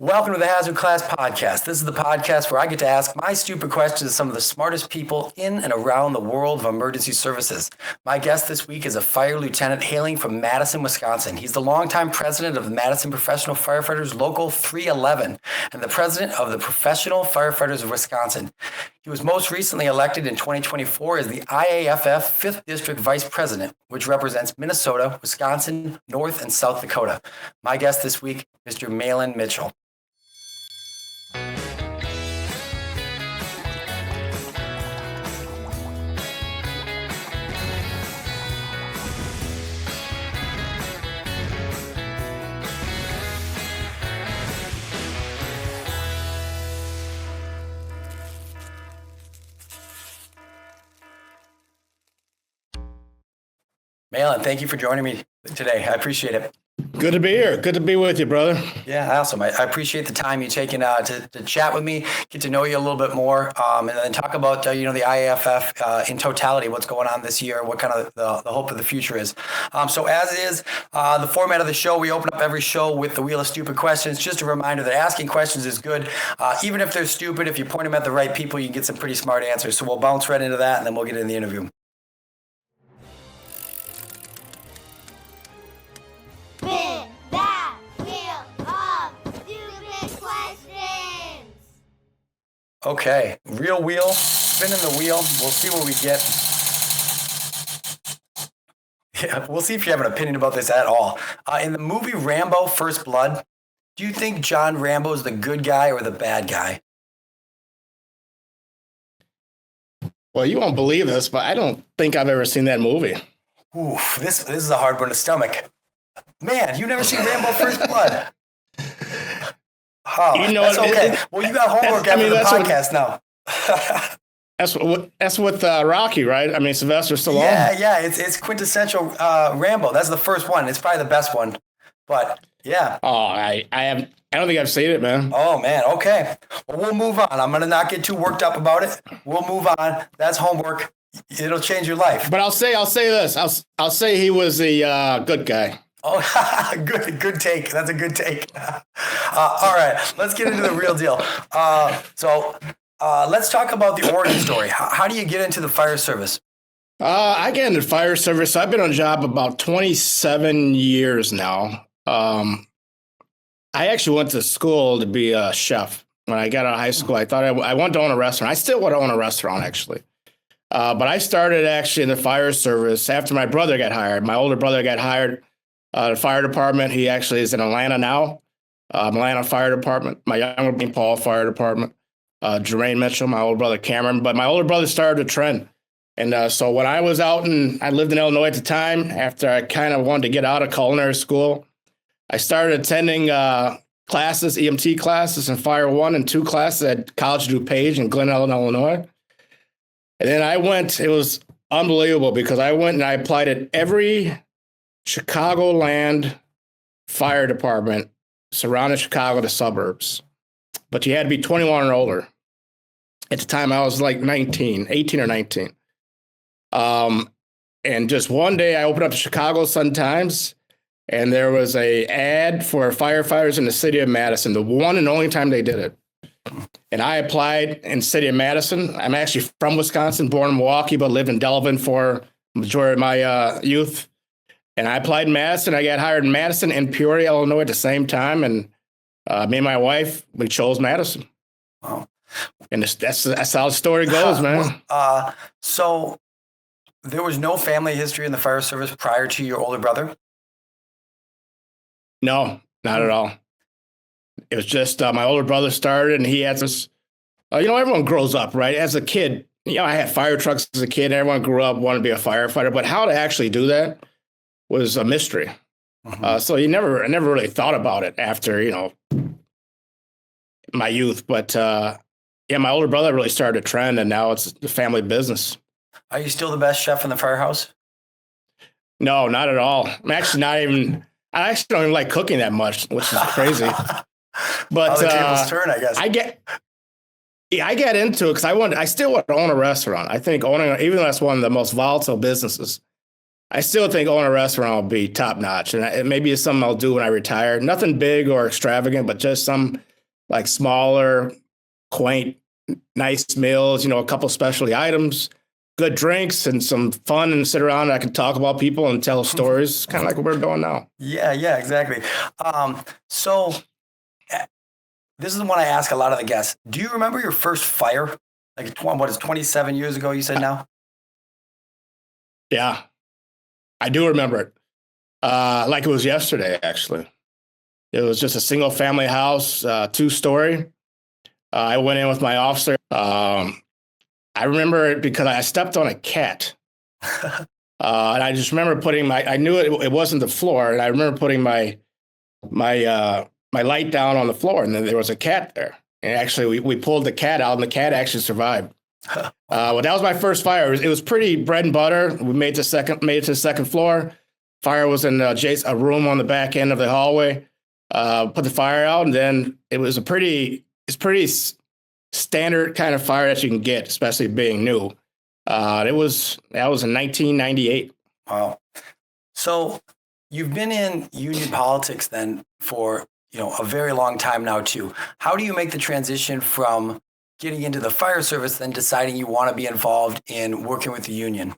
Welcome to the Hazard Class Podcast. This is the podcast where I get to ask my stupid questions to some of the smartest people in and around the world of emergency services. My guest this week is a fire lieutenant hailing from Madison, Wisconsin. He's the longtime president of the Madison Professional Firefighters Local 311 and the president of the Professional Firefighters of Wisconsin. He was most recently elected in 2024 as the IAFF 5th District Vice President, which represents Minnesota, Wisconsin, North, and South Dakota. My guest this week, Mr. Mahlon Mitchell. Mahlon, thank you for joining me today. I appreciate it. Good to be here. Good to be with you, brother. Yeah, awesome. I appreciate the time you taking to chat with me, get to know you a little bit more, and then talk about the IAFF in totality, what's going on this year, what kind of the hope of the future is. So as is, the format of the show, we open up every show with the Wheel of Stupid Questions. Just a reminder that asking questions is good. Even if they're stupid, if you point them at the right people, you can get some pretty smart answers. So we'll bounce right into that, and then we'll get in the interview. Okay, real wheel, spinning the wheel. We'll see what we get. Yeah, we'll see if you have an opinion about this at all. In the movie Rambo: First Blood, do you think John Rambo is the good guy or the bad guy? Well, you won't believe this, but I don't think I've ever seen that movie. Ooh, this is a hard one to stomach. Man, you never seen Rambo: First Blood? Oh, that's okay. Well, you got homework after the podcast now. That's with Rocky, right? I mean, Sylvester Stallone. Yeah. It's quintessential Rambo. That's the first one. It's probably the best one. But yeah. Oh, I don't think I've seen it, man. Oh man. Okay. Well, we'll move on. I'm gonna not get too worked up about it. We'll move on. That's homework. It'll change your life. But I'll say this. I'll say he was a good guy. Oh, good take. That's a good take. All right, let's get into the real deal. So let's talk about the origin story. How do you get into the fire service? I get into fire service. I've been on the job about 27 years now. I actually went to school to be a chef. When I got out of high school, I thought I wanted to own a restaurant. I still want to own a restaurant, actually. But I started actually in the fire service after my brother got hired. My older brother got hired. The fire department, he actually is in Atlanta now, Atlanta Fire Department. My younger brother, Paul, Fire Department. Mahlon Mitchell, my older brother, Cameron. But my older brother started a trend. And so when I was out I lived in Illinois at the time, after I kind of wanted to get out of culinary school, I started attending classes, EMT classes, and Fire 1 and 2 classes at College DuPage in Glen Ellen, Illinois. And then I went, it was unbelievable because I went and I applied at every Chicagoland fire department surrounding Chicago, the suburbs. But you had to be 21 or older. At the time, I was like 18 or 19. And just one day, I opened up the Chicago Sun-Times, and there was a ad for firefighters in the city of Madison, the one and only time they did it. And I applied in the city of Madison. I'm actually from Wisconsin, born in Milwaukee, but lived in Delavan for the majority of my youth. And I applied in Madison. I got hired in Madison and Peoria, Illinois at the same time. And me and my wife, we chose Madison. Wow. And that's how the story goes, man. So there was no family history in the fire service prior to your older brother? No, not at all. It was just my older brother started, and he had this, everyone grows up, right? As a kid, I had fire trucks as a kid. Everyone grew up wanting to be a firefighter. But how to actually do that was a mystery. Mm-hmm. So I never really thought about it after, my youth. But my older brother really started a trend, and now it's the family business. Are you still the best chef in the firehouse? No, not at all. I'm actually not even, I actually don't even like cooking that much, which is crazy. But how the tables turn, I guess. I get into it because I still want to own a restaurant. I think even though that's one of the most volatile businesses, I still think owning a restaurant will be top notch. And maybe it's something I'll do when I retire. Nothing big or extravagant, but just some like smaller, quaint, nice meals, a couple specialty items, good drinks, and some fun, and sit around. And I can talk about people and tell stories, kind of like what we're doing now. Yeah, exactly. So this is the one I ask a lot of the guests. Do you remember your first fire? Like, what is 27 years ago, you said now? Yeah, I do remember it. Like it was yesterday, actually. It was just a single family house, 2-story. I went in with my officer. I remember it because I stepped on a cat. And I just remember putting I knew it wasn't the floor. And I remember putting my light down on the floor, and then there was a cat there. And actually we pulled the cat out, and the cat actually survived. Well, that was my first fire. It was pretty bread and butter. We made it to the second floor. Fire was in a room on the back end of the hallway. Put the fire out, and then it's pretty standard kind of fire that you can get, especially being new. That was in 1998. Wow. So you've been in union politics then for a very long time now too. How do you make the transition from getting into the fire service, then deciding you want to be involved in working with the union?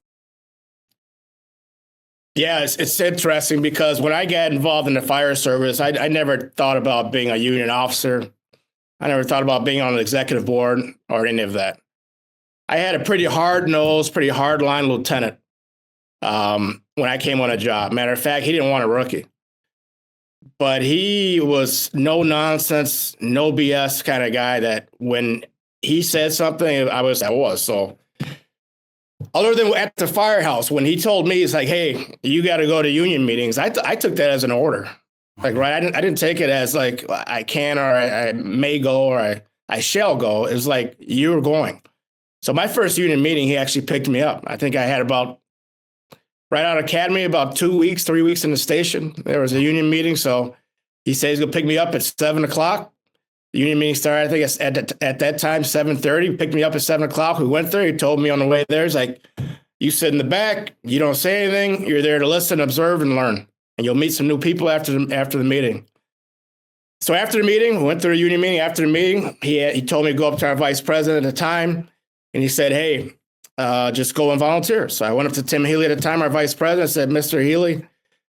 Yeah, it's interesting because when I got involved in the fire service, I never thought about being a union officer. I never thought about being on the executive board or any of that. I had a pretty hard-nosed, pretty hard-line lieutenant when I came on a job. Matter of fact, he didn't want a rookie. But he was no nonsense, no BS kind of guy that when he said something, I was. So other than at the firehouse, when he told me, it's like, hey, you got to go to union meetings, I took that as an order. Like, right, I didn't take it as like I can, or I may go, or I shall go. It was like, you're going. So my first union meeting, he actually picked me up. I think I had right out of academy, about 2 weeks, 3 weeks in the station. There was a union meeting. So he said he's going to pick me up at 7:00. The union meeting started, I think it's at that time, 7:30. He picked me up at 7:00. We went there. He told me on the way there, he's like, you sit in the back. You don't say anything. You're there to listen, observe, and learn. And you'll meet some new people after the meeting. So after the meeting, we went through a union meeting. After the meeting, he told me to go up to our vice president at the time. And he said, hey, just go and volunteer. So I went up to Tim Healy at the time, our vice president, said, Mr. Healy,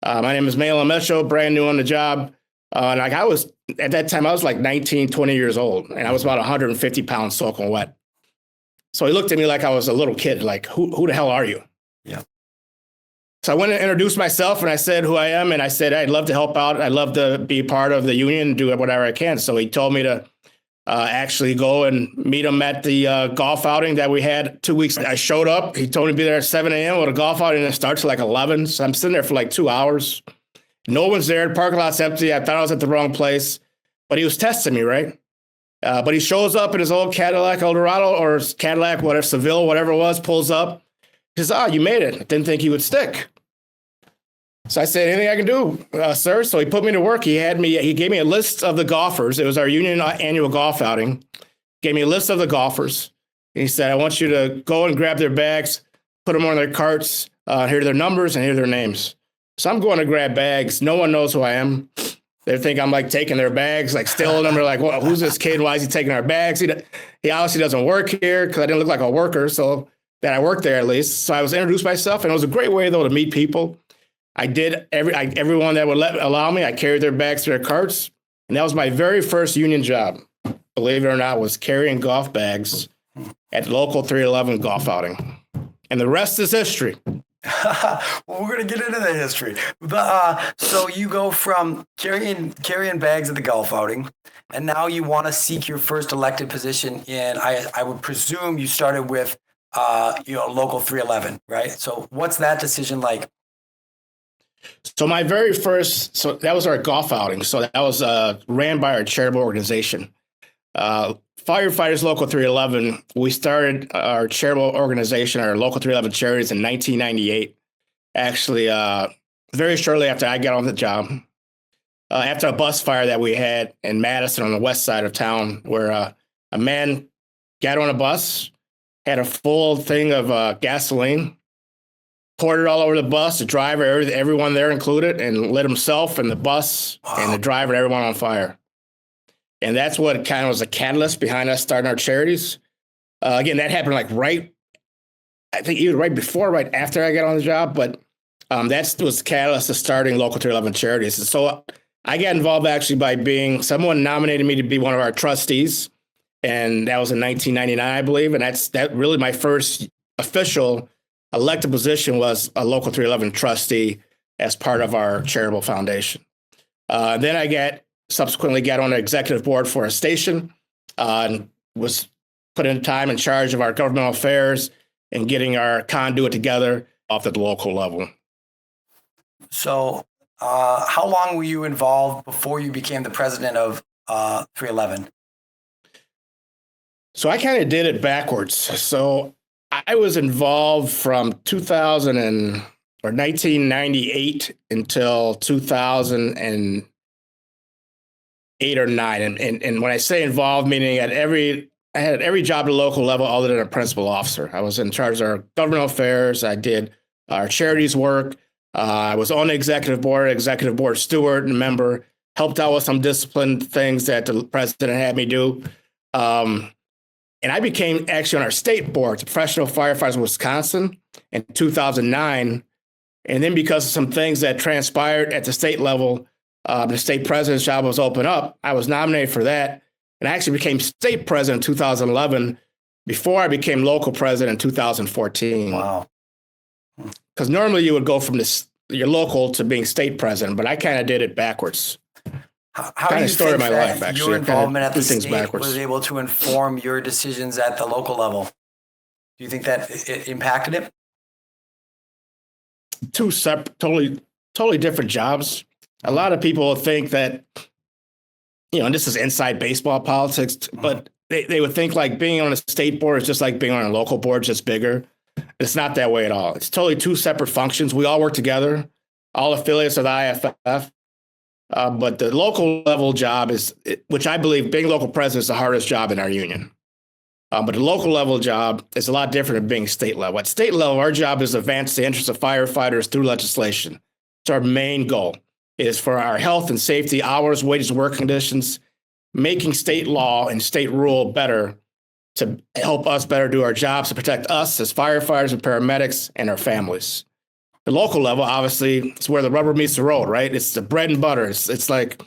my name is Mahlon Mitchell, brand new on the job. And like at that time, I was like 19, 20 years old, and I was about 150 pounds soaking wet. So he looked at me like I was a little kid, like, who the hell are you? Yeah. So I went and introduced myself, and I said who I am, and I said I'd love to help out. I'd love to be part of the union, do whatever I can. So he told me to actually go and meet him at the golf outing that we had 2 weeks. I showed up. He told me to be there at 7 a.m. with a golf outing, and it starts at like 11. So I'm sitting there for like 2 hours. No one's there. The parking lot's empty. I thought I was at the wrong place, but he was testing me, right? But he shows up in his old Cadillac Eldorado, or Cadillac, whatever, Seville, whatever it was, pulls up. He says, you made it. I didn't think he would stick. So I said, anything I can do, sir? So he put me to work. He gave me a list of the golfers. It was our union annual golf outing. Gave me a list of the golfers. And he said, I want you to go and grab their bags, put them on their carts. Here are their numbers and here are their names. So I'm going to grab bags. No one knows who I am. They think I'm like taking their bags, like stealing them. They're like, well, who's this kid? Why is he taking our bags? He obviously doesn't work here because I didn't look like a worker. So that I worked there at least. So I was introduced myself, and it was a great way though to meet people. I did everyone that would allow me. I carried their bags to their carts, and that was my very first union job. Believe it or not, was carrying golf bags at local 311 golf outing, and the rest is history. Well, we're going to get into the history. So you go from carrying bags at the golf outing, and now you want to seek your first elected position in. I would presume you started with local 311, right? So what's that decision like? So my very first, so that was our golf outing. So that was ran by our charitable organization, Firefighters Local 311. We started our charitable organization, our Local 311 charities, in 1998. Actually, very shortly after I got on the job, after a bus fire that we had in Madison on the west side of town, where a man got on a bus, had a full thing of gasoline, poured it all over the bus, the driver, everyone there included, and lit himself and the bus and the driver and everyone on fire. And that's what kind of was a catalyst behind us starting our charities. Again, that happened I think either right before, right after I got on the job, but that was the catalyst of starting Local 311 Charities. And so I got involved actually by someone nominated me to be one of our trustees. And that was in 1999, I believe. And that really my first official elected position was a Local 311 trustee as part of our charitable foundation. Then I subsequently got on the executive board for a station and was put in time in charge of our governmental affairs and getting our conduit together off at the local level. So how long were you involved before you became the president of 311? So I kind of did it backwards. So I was involved from 1998 until 2008 or 9. And when I say involved, meaning I had every job at the local level other than a principal officer. I was in charge of our governmental affairs. I did our charities work. I was on the executive board steward and member, helped out with some discipline things that the president had me do. And I became actually on our state board, the Professional Firefighters of Wisconsin in 2009. And then because of some things that transpired at the state level, the state president's job was open up. I was nominated for that. And I actually became state president in 2011 before I became local president in 2014. Wow. Because normally you would go from your local to being state president, but I kind of did it backwards. How do you think that your involvement at the state backwards. was able to inform your decisions at the local level? Do you think that it impacted it? Two separate, totally different jobs. A lot of people think that, and this is inside baseball politics, but they would think like being on a state board is just like being on a local board, just bigger. It's not that way at all. It's totally two separate functions. We all work together, all affiliates of the IAFF. But the local level job which I believe being local president is the hardest job in our union. But the local level job is a lot different than being state level. At state level, our job is to advance the interests of firefighters through legislation. It's our main goal. It is for our health and safety, hours, wages, work conditions, making state law and state rule better to help us better do our jobs, to protect us as firefighters and paramedics and our families. The local level, obviously, it's where the rubber meets the road, right? It's the bread and butter. It's like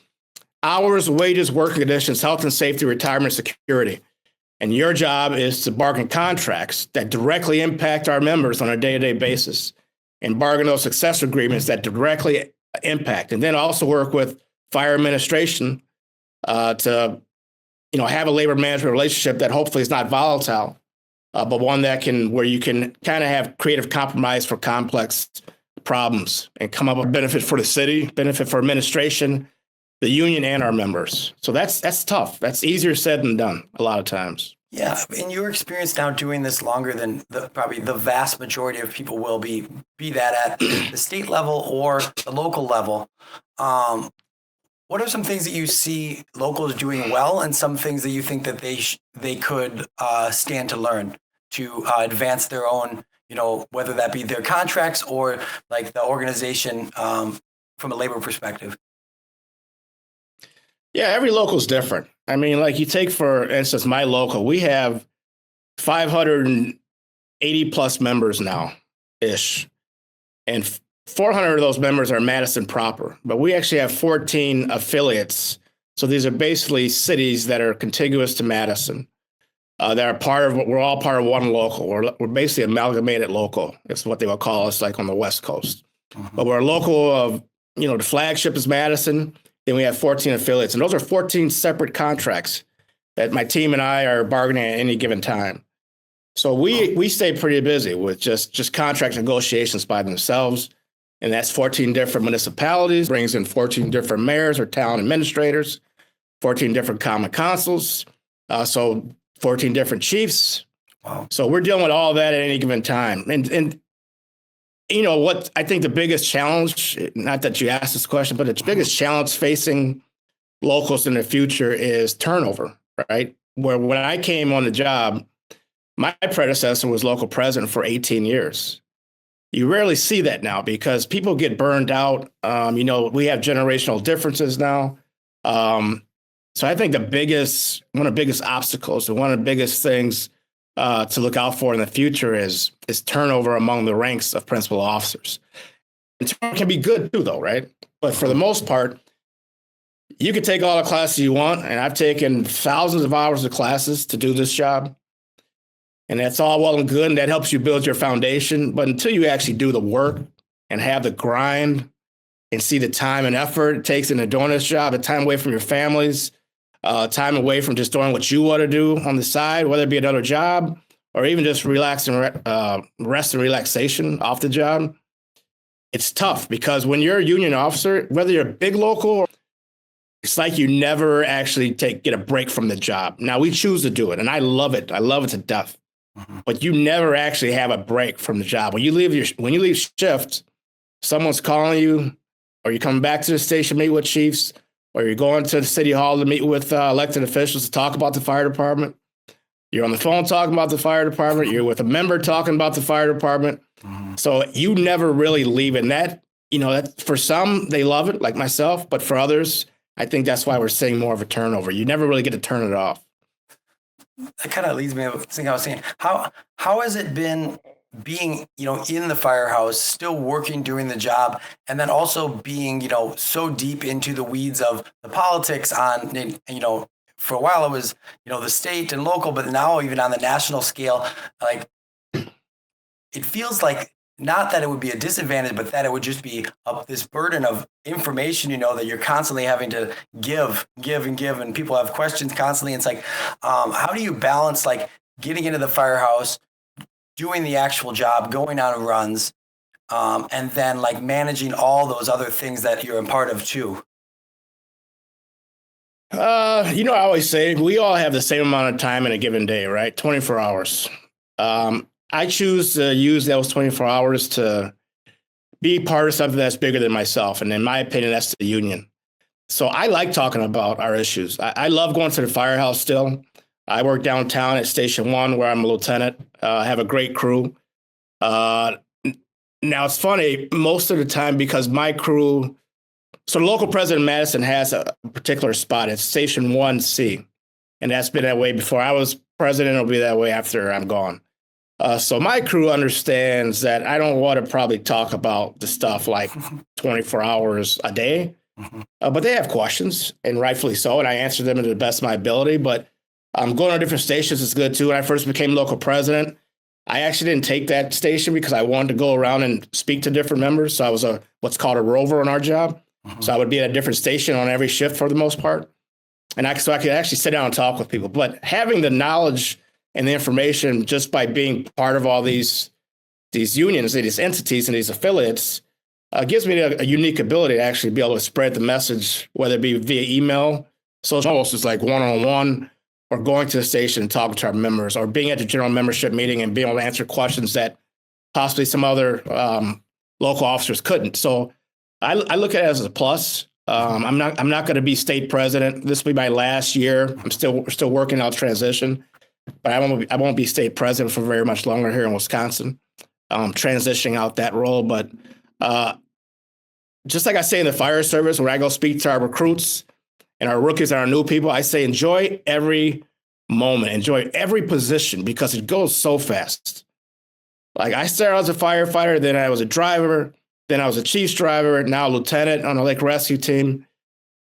hours, wages, work conditions, health and safety, retirement, security. And your job is to bargain contracts that directly impact our members on a day-to-day basis and bargain those success agreements that directly impact. And then also work with fire administration to have a labor management relationship that hopefully is not volatile, but one where you can kind of have creative compromise for complex problems and come up with benefit for the city, benefit for administration, the union, and our members. So that's tough. That's easier said than done a lot of times. Yeah, in your experience now doing this longer than probably the vast majority of people will be that at the state level or the local level, what are some things that you see locals doing well and some things that you think that they could stand to learn to advance their own, whether that be their contracts or like the organization from a labor perspective? Yeah, every local is different. I mean, like you take, for instance, my local, we have 580 plus members now ish. And 400 of those members are Madison proper, but we actually have 14 affiliates. So these are basically cities that are contiguous to Madison. We're all part of one local. We're basically amalgamated local. It's what they would call us, like on the West Coast. Mm-hmm. But we're a local of, the flagship is Madison. Then we have 14 affiliates, and those are 14 separate contracts that my team and I are bargaining at any given time. So we stay pretty busy with just contract negotiations by themselves. And that's 14 different municipalities, brings in 14 different mayors or town administrators, 14 different common councils, so 14 different chiefs. Wow. So we're dealing with all that at any given time. And what I think the biggest challenge, not that you asked this question, but the biggest challenge facing locals in the future is turnover, right? Where when I came on the job, my predecessor was local president for 18 years. You rarely see that now because people get burned out. We have generational differences now. So I think one of the biggest obstacles and one of the biggest things to look out for in the future is turnover among the ranks of principal officers. And turnover can be good too, though, right? But for the most part, you can take all the classes you want, and I've taken thousands of hours of classes to do this job. And that's all well and good, and that helps you build your foundation. But until you actually do the work and have the grind and see the time and effort it takes into doing this job, the time away from your families, time away from just doing what you want to do on the side, whether it be another job or even just rest and relaxation off the job, it's tough because when you're a union officer, whether you're a big local, it's like you never actually get a break from the job. Now, we choose to do it, and I love it. I love it to death. Mm-hmm. But you never actually have a break from the job. When you leave shift, someone's calling you, or you're coming back to the station, meet with chiefs, or you're going to the city hall to meet with elected officials to talk about the fire department. You're on the phone talking about the fire department. You're with a member talking about the fire department. Mm-hmm. So you never really leave it. And that for some, they love it, like myself. But for others, I think that's why we're seeing more of a turnover. You never really get to turn it off. That kind of leads me to think I was saying, how has it been being, in the firehouse, still working, doing the job, and then also being, so deep into the weeds of the politics on, for a while it was, the state and local, but now even on the national scale, like it feels like not that it would be a disadvantage, but that it would just be this burden of information, that you're constantly having to give, and people have questions constantly. It's like, how do you balance like getting into the firehouse, doing the actual job, going on runs, and then like managing all those other things that you're a part of too? I always say we all have the same amount of time in a given day, right? 24 hours. I choose to use those 24 hours to be part of something that's bigger than myself. And in my opinion, that's the union. So I like talking about our issues. I love going to the firehouse still. I work downtown at Station 1 where I'm a lieutenant. I have a great crew. Now, it's funny, most of the time because my crew, so the local president of Madison has a particular spot. It's Station 1C. And that's been that way before I was president. It'll be that way after I'm gone. So my crew understands that I don't want to probably talk about the stuff like 24 hours a day, but they have questions, and rightfully so, and I answer them to the best of my ability. But going to different stations is good too. When I first became local president, I actually didn't take that station because I wanted to go around and speak to different members. So I was what's called a rover on our job. So I would be at a different station on every shift for the most part, and so I could actually sit down and talk with people. But having the knowledge and the information just by being part of all these unions, these entities, and these affiliates gives me a unique ability to actually be able to spread the message, whether it be via email, social posts, is like one-on-one, or going to the station and talking to our members, or being at the general membership meeting and being able to answer questions that possibly some other local officers couldn't. So I look at it as a plus. I'm not going to be state president. This will be my last year. We're still working out transition. But I won't be state president for very much longer here in Wisconsin, transitioning out that role. But just like I say in the fire service, when I go speak to our recruits and our rookies and our new people, I say enjoy every moment, enjoy every position because it goes so fast. Like I started as a firefighter, then I was a driver, then I was a chief's driver, now a lieutenant on a lake rescue team.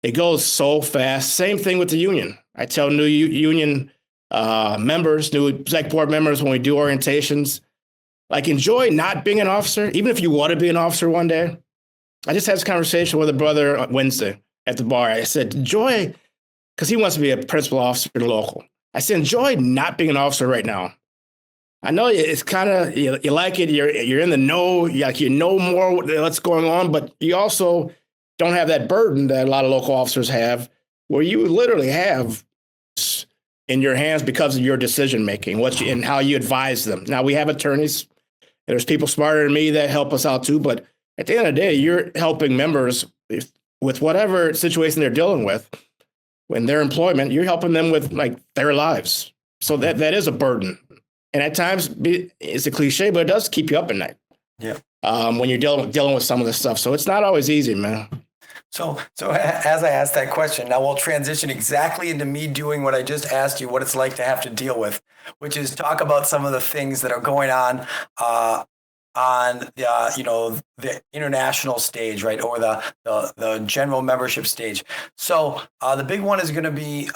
It goes so fast. Same thing with the union. I tell new union members, new exec board members, when we do orientations, like enjoy not being an officer, even if you want to be an officer one day. I just had this conversation with a brother on Wednesday at the bar. I said, enjoy, because he wants to be a principal officer in the local. I said, enjoy not being an officer right now. I know it's kind of, you like it, you're in the know, you know more what's going on, but you also don't have that burden that a lot of local officers have, where you literally have in your hands because of your decision making, and how you advise them. Now we have attorneys. There's people smarter than me that help us out too. But at the end of the day, you're helping members with whatever situation they're dealing with. When their employment, you're helping them with like their lives. So that is a burden. And at times it's a cliche, but it does keep you up at night. Yeah. When you're dealing with some of this stuff. So it's not always easy, man. So as I asked that question, now we'll transition exactly into me doing what I just asked you, what it's like to have to deal with, which is talk about some of the things that are going on the international stage, right, or the general membership stage. So the big one is going to be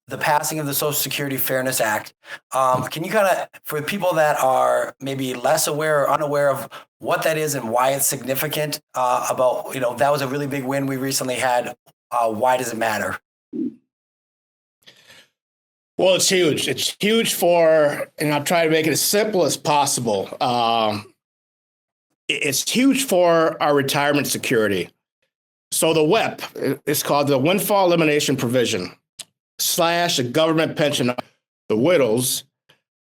the passing of the Social Security Fairness Act. Can you kind of, for people that are maybe less aware or unaware of what that is and why it's significant, about, that was a really big win we recently had. Why does it matter? Well, it's huge. It's huge and I'll try to make it as simple as possible. It's huge for our retirement security. So the WEP is called the Windfall Elimination Provision / a government pension, the widows,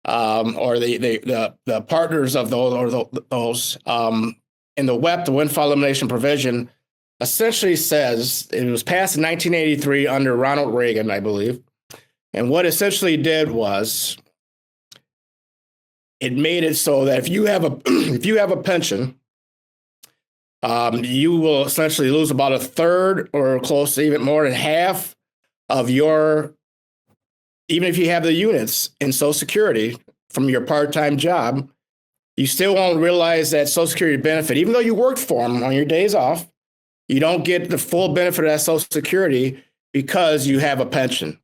or the partners of those. In the WEP, the Windfall Elimination Provision, essentially says it was passed in 1983 under Ronald Reagan, I believe. And what essentially did was it made it so that if you have a pension, you will essentially lose about a third or close to even more than half of your, even if you have the units in Social Security from your part-time job, you still won't realize that Social Security benefit, even though you worked for them on your days off, you don't get the full benefit of that Social Security because you have a pension.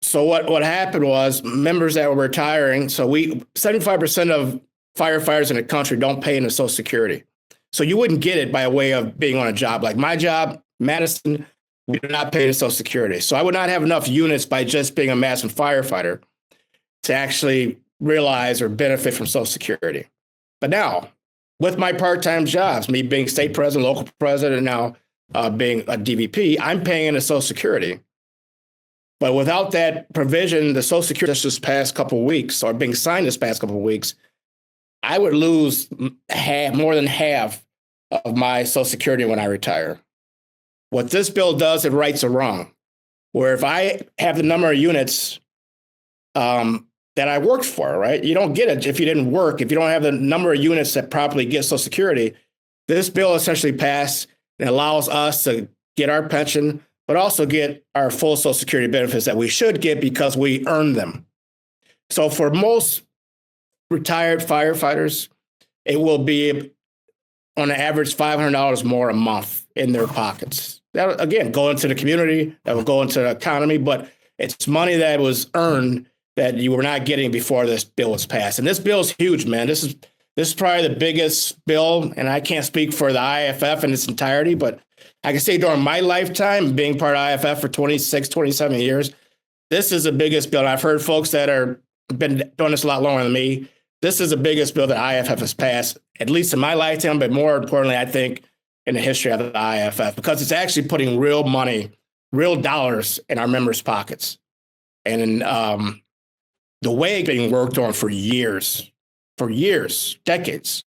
So what happened was members that were retiring, 75% of firefighters in the country don't pay into Social Security. So you wouldn't get it by way of being on a job. Like my job, Madison, we do not pay into Social Security. So I would not have enough units by just being a Madison firefighter to actually realize or benefit from Social Security. But now, with my part-time jobs, me being state president, local president, and now being a DVP, I'm paying into Social Security. But without that provision, the Social Security just this past couple of weeks, or being signed this past couple of weeks, I would lose more than half of my Social Security when I retire. What this bill does, it rights a wrong. Where if I have the number of units that I worked for, right? You don't get it if you didn't work. If you don't have the number of units that properly get Social Security, this bill essentially passed and allows us to get our pension, but also get our full Social Security benefits that we should get because we earned them. So for most retired firefighters, it will be on average $500 more a month in their pockets. That, again, go into the community, that will go into the economy, but it's money that was earned that you were not getting before this bill was passed. And this bill is huge, man. This is probably the biggest bill, and I can't speak for the IAFF in its entirety, but I can say during my lifetime, being part of IAFF for 26, 27 years, this is the biggest bill. And I've heard folks that are been doing this a lot longer than me. This is the biggest bill that IAFF has passed, at least in my lifetime, but more importantly, I think, in the history of the IAFF, because it's actually putting real money, real dollars in our members' pockets. And in, the way it's being worked on for years, decades.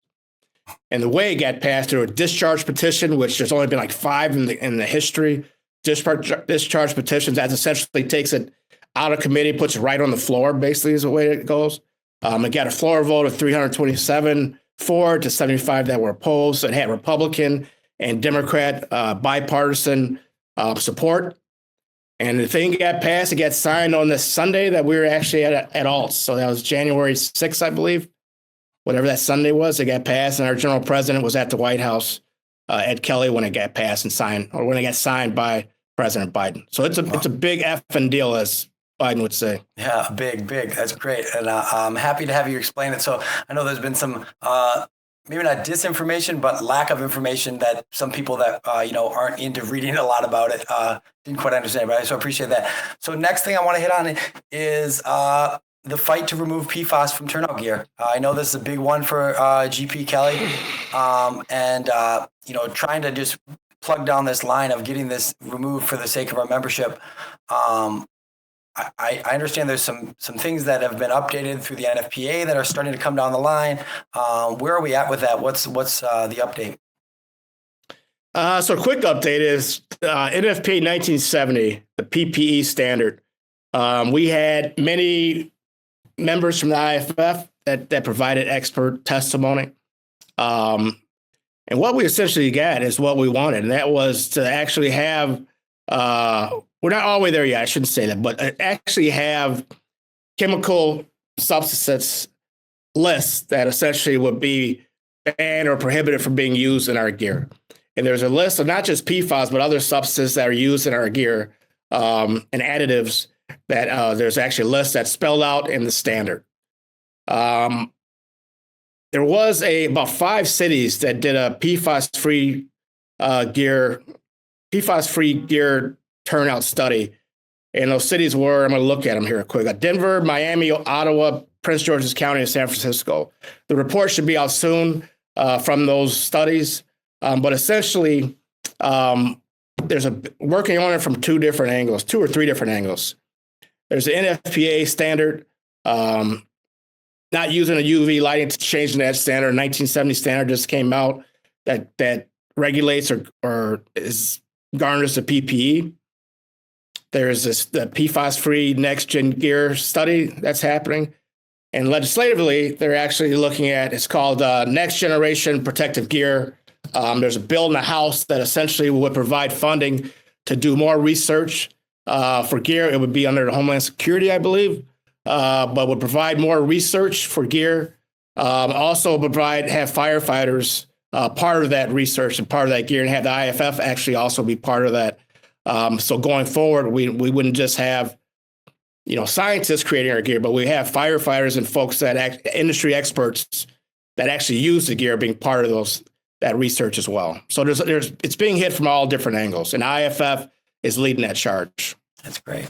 And the way it got passed through a discharge petition, which there's only been like 5 in the history, discharge petitions, that essentially takes it out of committee, puts it right on the floor, basically is the way it goes. It got a floor vote of 327 for to 75 that were opposed. So it had Republican and Democrat bipartisan support. And the thing got passed, it got signed on this Sunday that we were actually at ALTS. So that was January 6th, I believe. Whatever that Sunday was, it got passed. And our general president was at the White House, Ed Kelly, when it got passed and signed, or when it got signed by President Biden. So it's a big effing deal, as Biden would say. Yeah, big. That's great. And I'm happy to have you explain it. So I know there's been some, maybe not disinformation, but lack of information that some people that, aren't into reading a lot about it didn't quite understand. But I so appreciate that. So next thing I want to hit on is the fight to remove PFAS from turnout gear. I know this is a big one for GP Kelly, and trying to just plug down this line of getting this removed for the sake of our membership. I understand there's some things that have been updated through the NFPA that are starting to come down the line. Where are we at with that? What's the update? So a quick update is NFPA 1970, the PPE standard. We had many members from the IAFF that provided expert testimony. And what we essentially got is what we wanted, and that was to actually have, we're not all the way there yet, I shouldn't say that, but actually have chemical substances lists that essentially would be banned or prohibited from being used in our gear. And there's a list of not just PFAS, but other substances that are used in our gear and additives that there's actually a list that's spelled out in the standard. There was about 5 cities that did a PFAS-free gear turnout study. And those cities were, I'm going to look at them here quick, Denver, Miami, Ottawa, Prince George's County, and San Francisco. The report should be out soon from those studies. But essentially, there's working on it from 2 or 3 different angles. There's an NFPA standard, not using a UV lighting to change that standard. 1970 standard just came out that regulates or garners the PPE. There's the PFAS-free next-gen gear study that's happening. And legislatively, they're actually looking at, it's called Next Generation Protective Gear. There's a bill in the House that essentially would provide funding to do more research for gear. It would be under the Homeland Security, I believe, but would provide more research for gear. Also have firefighters part of that research and part of that gear, and have the IAFF actually also be part of that. So going forward, we wouldn't just have scientists creating our gear, but we have firefighters and folks industry experts that actually use the gear being part of that research as well. So it's being hit from all different angles, and IAFF is leading that charge. That's great.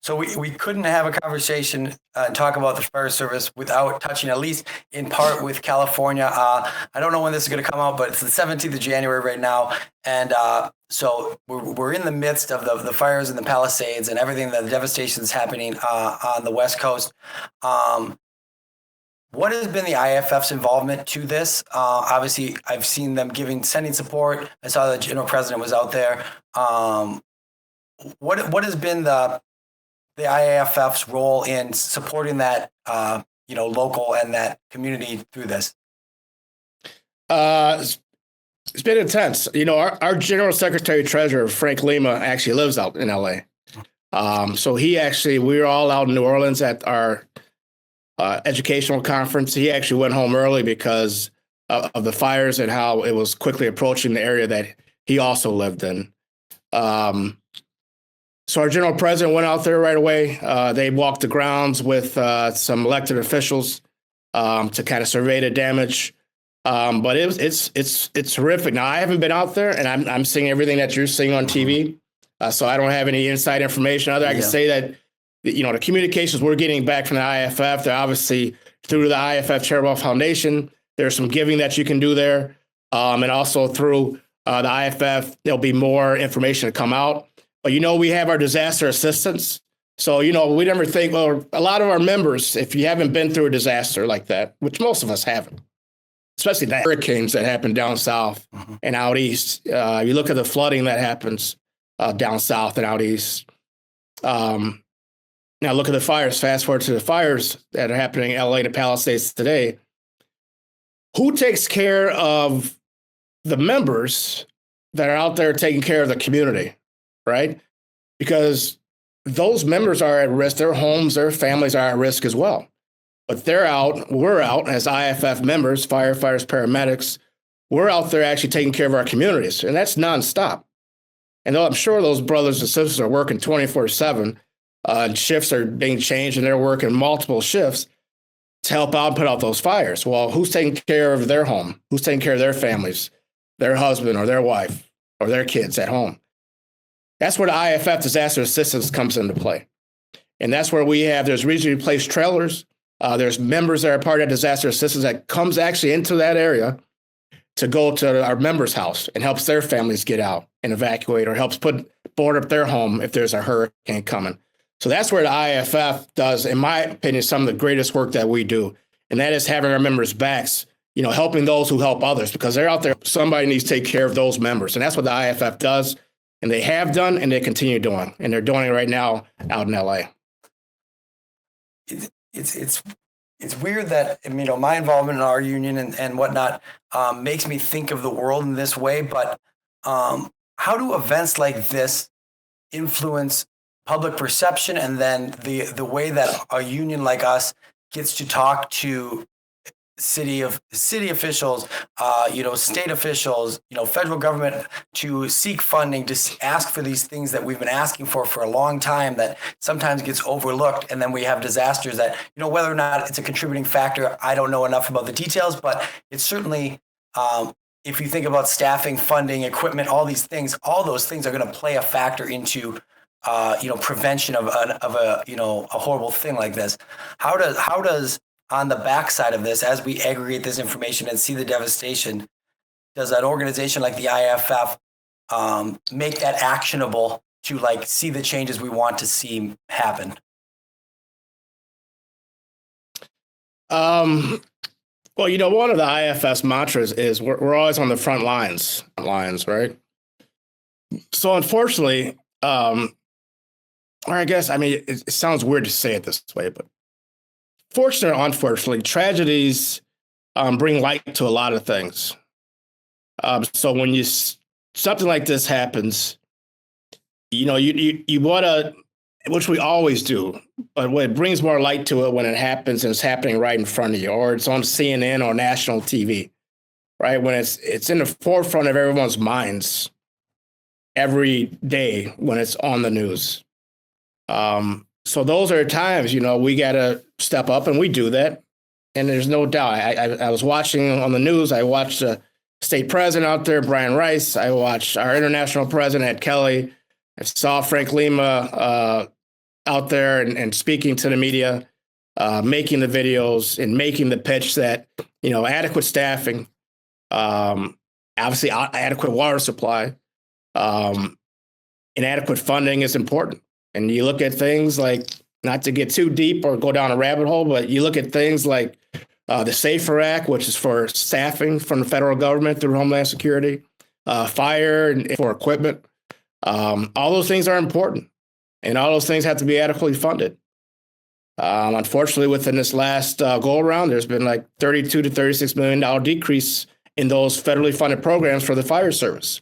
So we couldn't have a conversation and talk about the fire service without touching, at least in part, with California. I don't know when this is going to come out, but it's the 17th of January right now. And so we're in the midst of the fires in the Palisades and everything, the devastation that's happening on the West Coast. What has been the IAFF's involvement to this? Obviously, I've seen them sending support. I saw the general president was out there. What has been the IAFF's role in supporting that, local and that community through this? It's been intense. Our General Secretary Treasurer, Frank Lima, actually lives out in LA. So we were all out in New Orleans at our educational conference. He actually went home early because of the fires and how it was quickly approaching the area that he also lived in. So our general president went out there right away. They walked the grounds with some elected officials to kind of survey the damage. But it's horrific. Now, I haven't been out there, and I'm seeing everything that you're seeing on TV. So I don't have any inside information. I can say that the communications we're getting back from the IAFF, they're obviously through the IAFF Charitable Foundation. There's some giving that you can do there, and also through the IAFF, there'll be more information to come out. But, we have our disaster assistance. So, we never think, well, a lot of our members, if you haven't been through a disaster like that, which most of us haven't, especially the hurricanes that happen down south and out east. You look at the flooding that happens down south and out east. Now look at the fires. Fast forward to the fires that are happening in LA and the Palisades today. Who takes care of the members that are out there taking care of the community? Right? Because those members are at risk. Their homes, their families are at risk as well. But we're out as IAFF members, firefighters, paramedics. We're out there actually taking care of our communities, and that's nonstop. And though I'm sure those brothers and sisters are working 24/7, and shifts are being changed, and they're working multiple shifts to help out and put out those fires. Well, who's taking care of their home? Who's taking care of their families, their husband or their wife or their kids at home? That's where the IAFF disaster assistance comes into play. And that's where there's regionally placed trailers. There's members that are part of disaster assistance that comes actually into that area to go to our members' house and helps their families get out and evacuate, or helps board up their home if there's a hurricane coming. So that's where the IAFF does, in my opinion, some of the greatest work that we do. And that is having our members' backs, helping those who help others, because they're out there. Somebody needs to take care of those members. And that's what the IAFF does. And they have done, and they continue doing. And they're doing it right now out in LA. It's it's weird that, my involvement in our union and whatnot makes me think of the world in this way. But how do events like this influence public perception, and then the way that a union like us gets to talk to city officials, state officials, federal government, to seek funding, to ask for these things that we've been asking for a long time, that sometimes gets overlooked. And then we have disasters that, whether or not it's a contributing factor, I don't know enough about the details, but it's certainly, if you think about staffing, funding, equipment, all those things are going to play a factor into prevention of a horrible thing like this. How does on the backside of this, as we aggregate this information and see the devastation, does an organization like the IAFF make that actionable to see the changes we want to see happen? Well, one of the IAFF's mantras is we're always on the front lines, right? So unfortunately, or I guess, it sounds weird to say it this way, but fortunately or unfortunately, tragedies bring light to a lot of things. So when something like this happens, you want to, which we always do, but it brings more light to it when it happens and it's happening right in front of you, or it's on CNN or national TV, right? When it's in the forefront of everyone's minds every day when it's on the news. So those are times, we got to step up, and we do that. And there's no doubt. I was watching on the news. I watched the state president out there, Brian Rice. I watched our international president, Ed Kelly. I saw Frank Lima out there and speaking to the media, making the videos and making the pitch that, adequate staffing, obviously adequate water supply, and adequate funding is important. And you look at things like, not to get too deep or go down a rabbit hole, but you look at things like the SAFER Act, which is for staffing from the federal government through Homeland Security, fire and for equipment. All those things are important, and all those things have to be adequately funded. Unfortunately, within this last go around, there's been like $32 to $36 million decrease in those federally funded programs for the fire service.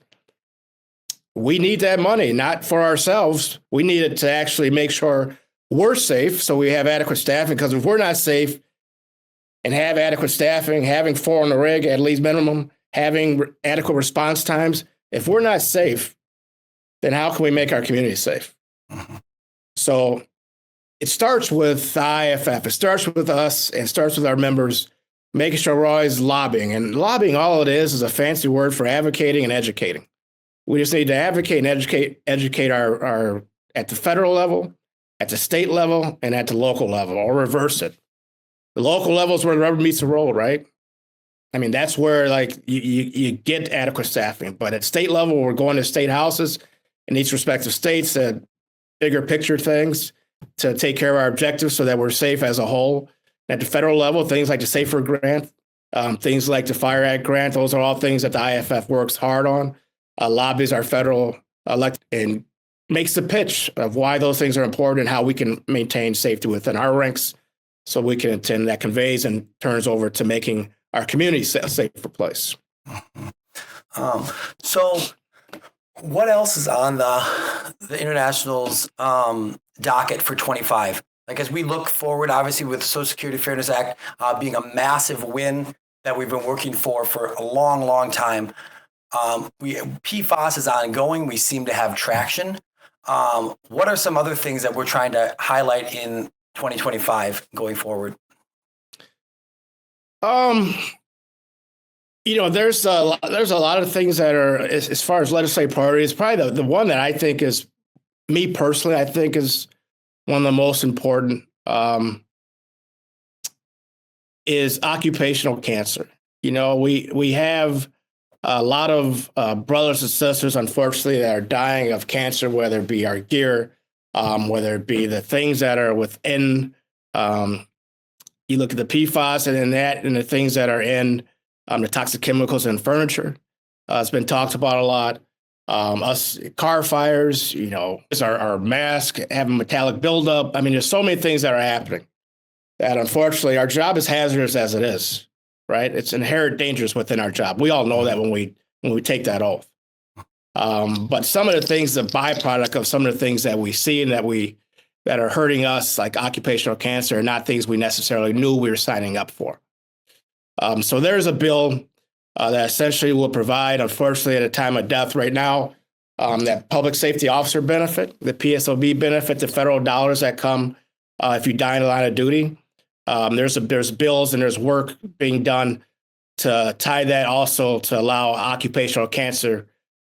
We need that money, not for ourselves. We need it to actually make sure we're safe, so we have adequate staffing, because if we're not safe and have adequate staffing, having 4 on the rig at least minimum, having adequate response times, if we're not safe, then how can we make our community safe? So it starts with the IAFF. It starts with us, and it starts with our members, making sure we're always lobbying. And lobbying, all it is a fancy word for advocating and educating. We just need to advocate and educate our at the federal level, at the state level, and at the local level, or reverse it. The local level is where the rubber meets the road, right? That's where you get adequate staffing. But at state level, we're going to state houses in each respective states, bigger picture things to take care of our objectives so that we're safe as a whole. At the federal level, things like the SAFER grant, things like the Fire Act grant, those are all things that the IAFF works hard on. Lobbies our federal elect and makes the pitch of why those things are important and how we can maintain safety within our ranks, so we can attend that conveys and turns over to making our community a safer place. So what else is on the International's docket for 25? As we look forward, obviously with the Social Security Fairness Act being a massive win that we've been working for a long, long time. PFAS is ongoing. We seem to have traction. What are some other things that we're trying to highlight in 2025 going forward? There's a lot of things that are, as far as legislative priorities, probably the one that I think is, me personally, I think is one of the most important, is occupational cancer. We have a lot of brothers and sisters, unfortunately, that are dying of cancer, whether it be our gear, whether it be the things that are within. You look at the PFAS and the things that are in the toxic chemicals in furniture. It's been talked about a lot. Us car fires, our mask having metallic buildup. There's so many things that are happening. that unfortunately our job is hazardous as it is, right? It's inherent dangers within our job. We all know that when we take that oath. But some of the things, the byproduct of some of the things that we see and that are hurting us, like occupational cancer, are not things we necessarily knew we were signing up for. So there's a bill that essentially will provide, unfortunately, at a time of death right now, that public safety officer benefit, the PSOB benefit, the federal dollars that come if you die in the line of duty. There's bills and there's work being done to tie that also to allow occupational cancer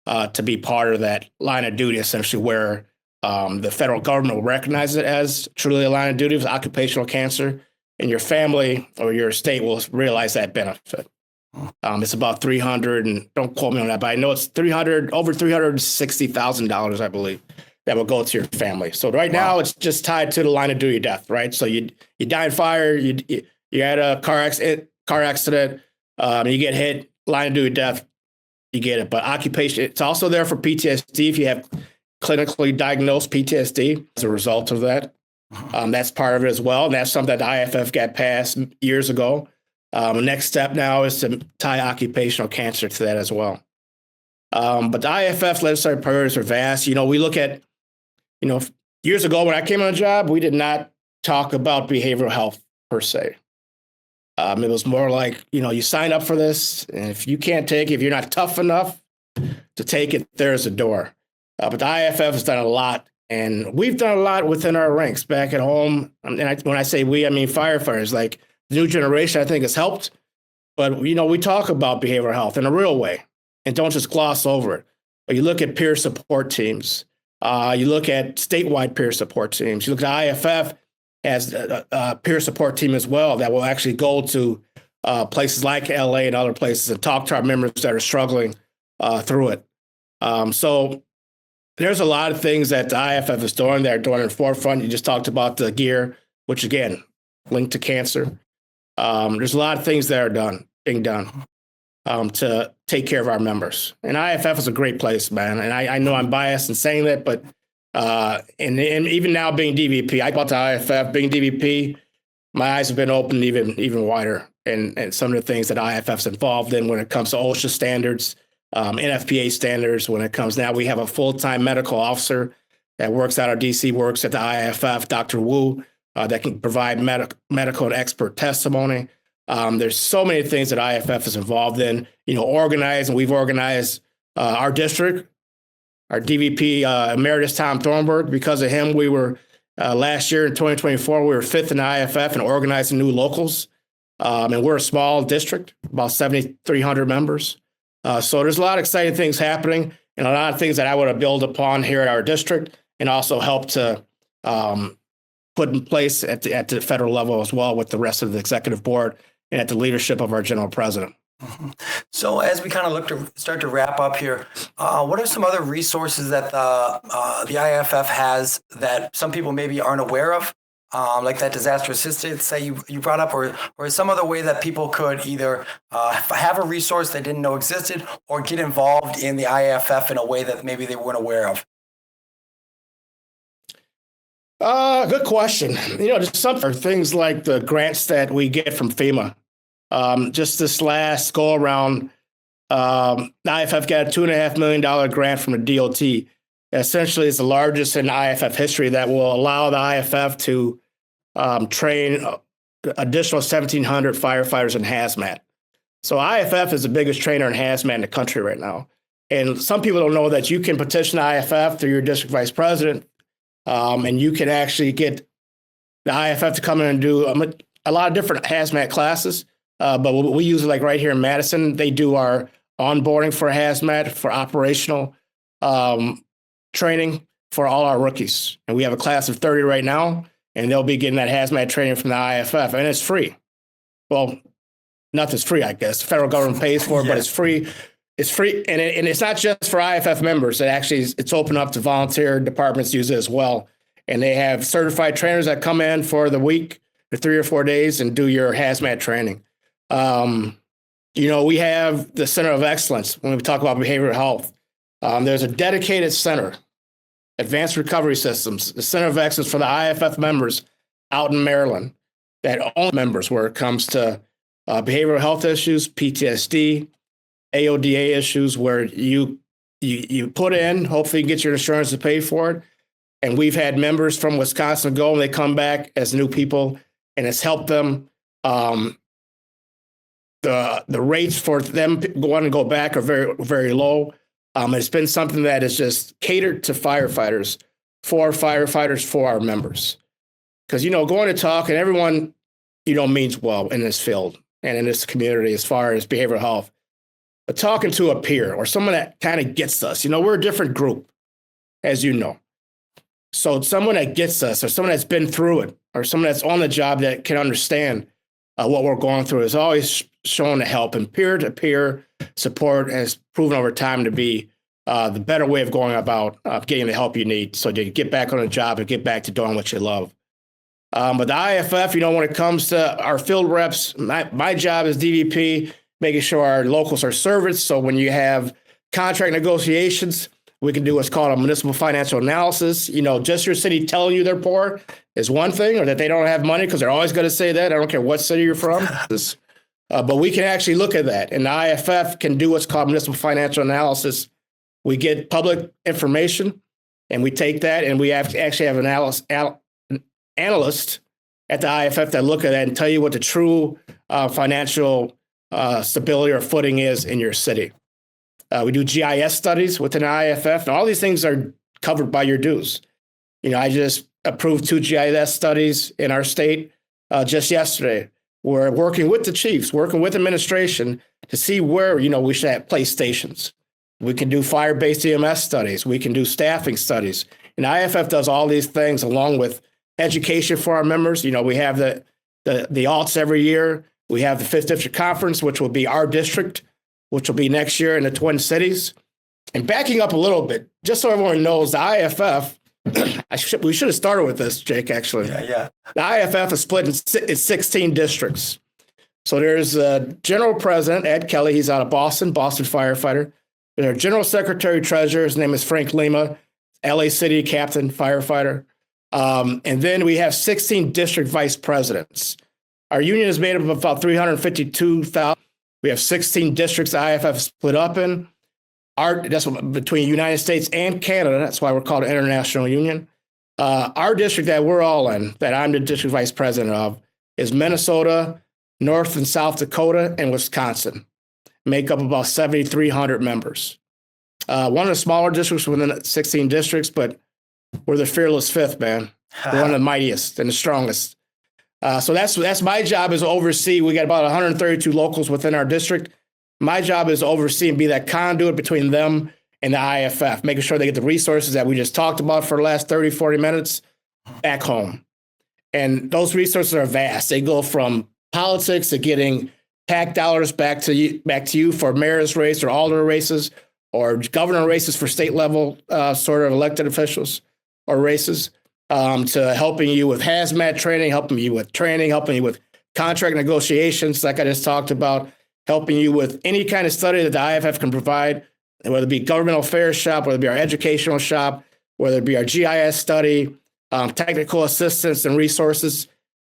to be part of that line of duty, essentially where the federal government will recognize it as truly a line of duty with occupational cancer, and your family or your state will realize that benefit. It's about 300, and don't quote me on that, but I know it's over $360,000, I believe, that will go to your family. So right now it's just tied to the line of duty death, right? So you die in fire, you had a car accident, you get hit, line of duty death, you get it. But occupation, it's also there for PTSD if you have clinically diagnosed PTSD as a result of that. That's part of it as well. And that's something that the IAFF got passed years ago. The next step now is to tie occupational cancer to that as well. But the IAFF legislative priorities are vast. We look at, years ago when I came on the job, we did not talk about behavioral health per se. It was more like, you sign up for this, and if you can't take it, if you're not tough enough to take it, there's a door. But the IAFF has done a lot, and we've done a lot within our ranks back at home. And when I say we, I mean firefighters. Like the new generation, I think, has helped. But, we talk about behavioral health in a real way and don't just gloss over it. But you look at peer support teams. You look at statewide peer support teams. You look at IAFF as a peer support team as well that will actually go to places like LA and other places and talk to our members that are struggling through it. So there's a lot of things that the IAFF is doing that are doing in the forefront. You just talked about the gear, which again, linked to cancer. There's a lot of things that are being done to take care of our members. And IAFF is a great place, man. And I know I'm biased in saying that, but and even now being DVP, I bought the IAFF, being DVP, my eyes have been opened even wider. And some of the things that IAFF's involved in when it comes to OSHA standards, NFPA standards, when it comes now, we have a full-time medical officer that works out of DC, works at the IAFF, Dr. Wu, that can provide medical and expert testimony. There's so many things that IAFF is involved in, organized, and we've organized our district, our DVP Emeritus Tom Thornburg. Because of him, we were last year in 2024, we were fifth in the IAFF and organizing new locals. And we're a small district, about 7,300 members. So there's a lot of exciting things happening and a lot of things that I want to build upon here at our district and also help to put in place at the federal level as well with the rest of the executive board and at the leadership of our general president. Mm-hmm. So as we kind of look to start to wrap up here, what are some other resources that the IAFF has that some people maybe aren't aware of? Like that disaster assistance that you brought up, or some other way that people could either have a resource they didn't know existed or get involved in the IAFF in a way that maybe they weren't aware of? Good question. Just some things like the grants that we get from FEMA. Just this last go around, the IAFF got a $2.5 million grant from the DOT. Essentially, it's the largest in IAFF history that will allow the IAFF to train additional 1,700 firefighters in hazmat. So IAFF is the biggest trainer in hazmat in the country right now. And some people don't know that you can petition IAFF through your district vice president, and you can actually get the IAFF to come in and do a lot of different hazmat classes. But we use it like right here in Madison. They do our onboarding for hazmat, for operational training for all our rookies. And we have a class of 30 right now, and they'll be getting that hazmat training from the IAFF, and it's free. Well, nothing's free, I guess. The federal government pays for it, but it's free. It's free, and it's not just for IAFF members. It's open up to volunteer departments use it as well. And they have certified trainers that come in for the week, for 3 or 4 days, and do your hazmat training. We have the Center of Excellence when we talk about behavioral health. There's a dedicated center, Advanced Recovery Systems, the Center of Excellence for the IAFF members out in Maryland that own members where it comes to behavioral health issues, PTSD, AODA issues, where you put in, hopefully you get your insurance to pay for it. And we've had members from Wisconsin go and they come back as new people, and it's helped them. The rates for them wanting to go back are very, very low. It's been something that is just catered to firefighters, for our members. Because, going to talk, and everyone, means well in this field and in this community as far as behavioral health. But talking to a peer or someone that kind of gets us, we're a different group, as you know. So someone that gets us, or someone that's been through it, or someone that's on the job that can understand what we're going through is always shown to help. And peer-to-peer support has proven over time to be the better way of going about getting the help you need so you can get back on the job and get back to doing what you love. But the IAFF, when it comes to our field reps, my job as DVP, making sure our locals are serviced. So when you have contract negotiations, we can do what's called a municipal financial analysis. Just your city telling you they're poor is one thing, or that they don't have money, because they're always going to say that. I don't care what city you're from. But we can actually look at that. And the IAFF can do what's called municipal financial analysis. We get public information, and we take that, and we actually have an analyst at the IAFF that look at that and tell you what the true financial stability or footing is in your city. We do GIS studies within IAFF, and all these things are covered by your dues. I just approved 2 GIS studies in our state just yesterday. We're working with the chiefs, working with administration to see where, we should have place stations. We can do fire-based EMS studies. We can do staffing studies. And IAFF does all these things along with education for our members. We have the alts every year. We have the 5th District Conference, which will be our district, which will be next year in the Twin Cities. And backing up a little bit, just so everyone knows, the IAFF, we should have started with this, Jake, actually. Yeah. The IAFF is split in 16 districts. So there's a general president, Ed Kelly. He's out of Boston firefighter. There's our general secretary treasurer. His name is Frank Lima, LA City captain firefighter. And then we have 16 district vice presidents. Our union is made up of about 352,000. We have 16 districts IAFF split up in. That's between United States and Canada. That's why we're called an international union. Our district that we're all in, that I'm the district vice president of, is Minnesota, North and South Dakota, and Wisconsin. Make up about 7,300 members. One of the smaller districts within the 16 districts, but we're the fearless 5th, man. We're one of the mightiest and the strongest. So that's my job, is to oversee. We got about 132 locals within our district. My job is to oversee and be that conduit between them and the IAFF, making sure they get the resources that we just talked about for the last 30, 40 minutes back home. And those resources are vast. They go from politics to getting PAC dollars back to you for mayor's race or alder races or governor races for state level sort of elected officials or races, to helping you with hazmat training, helping you with contract negotiations, like I just talked about, helping you with any kind of study that the IAFF can provide, whether it be governmental affairs shop, whether it be our educational shop, whether it be our GIS study, technical assistance and resources.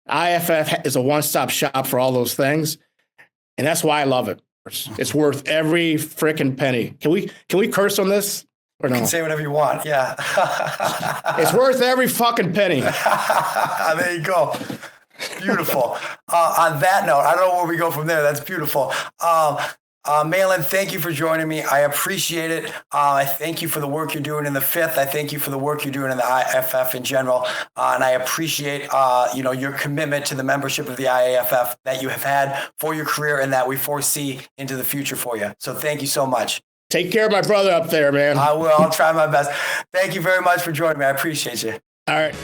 IAFF is a one-stop shop for all those things. And that's why I love it. It's worth every freaking penny. Can we curse on this? Or no? You can say whatever you want. Yeah. It's worth every fucking penny. There you go. Beautiful. On that note, I don't know where we go from there. That's beautiful. Mahlon, thank you for joining me. I appreciate it. I thank you for the work you're doing in the 5th. I thank you for the work you're doing in the IAFF in general. And I appreciate, your commitment to the membership of the IAFF that you have had for your career and that we foresee into the future for you. So thank you so much. Take care of my brother up there, man. I will. I'll try my best. Thank you very much for joining me. I appreciate you. All right.